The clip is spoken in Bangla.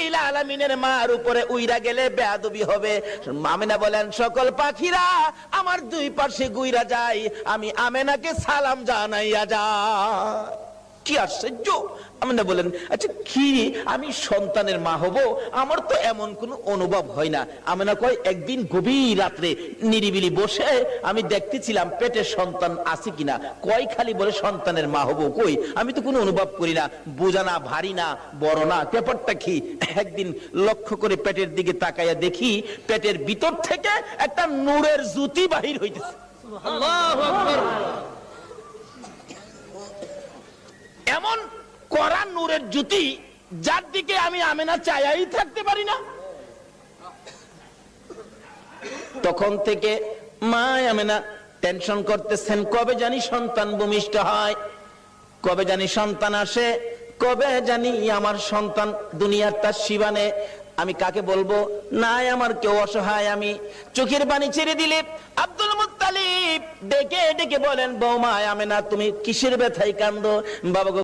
রব্বিল আলামিনের মার উপরে উইরা গেলে বেয়াদবি হবে। আমিনা বলেন সকল পাখিরা আমার দুই পাশে গুইরা যায়, আমি আমেনাকে সালাম জানাইয়া যায়। কি আশ্চর্য! আমিনা বলেন আচ্ছা কি আমি সন্তানের মা হব, আমার তো এমন কোনো অনুভব হয় না। আমিনা কয় একদিন গভীর রাত্রে নিরিবিলি বসে আমি দেখতেছিলাম পেটে সন্তান আছে কিনা। কয় খালি বলে সন্তানের মা হব, কই আমি তো কোনো অনুভব করি না, বোঝা না, ভারী না, বড় না, ব্যাপারটা কি? একদিন লক্ষ্য করে পেটের দিকে তাকাইয়া দেখি পেটের ভিতর থেকে একটা নূরের জ্যোতি বাহির হইতেছে। আল্লাহু আকবার! এমন কড়া নূরের জ্যোতি যার দিকে আমি আমেনা চাইয়াই থাকতে পারি না। তখন থেকে মা আমেনা টেনশন করতেছেন, কবে জানি সন্তান ভূমিষ্ঠ হয়, কবে জানি সন্তান আসে, কবে জানি আমার সন্তান দুনিয়ার তার শিবানে। আমি কাকে বলবো? নাই আমার কেউ অসহায়। আমি চোখের পানি ছেড়ে দিলে আব্দুল মুত্তালিব ডেকে ডেকে বলেন, বৌমা আমেনা তুমি কিসের ব্যথায় কান্দো? বাবা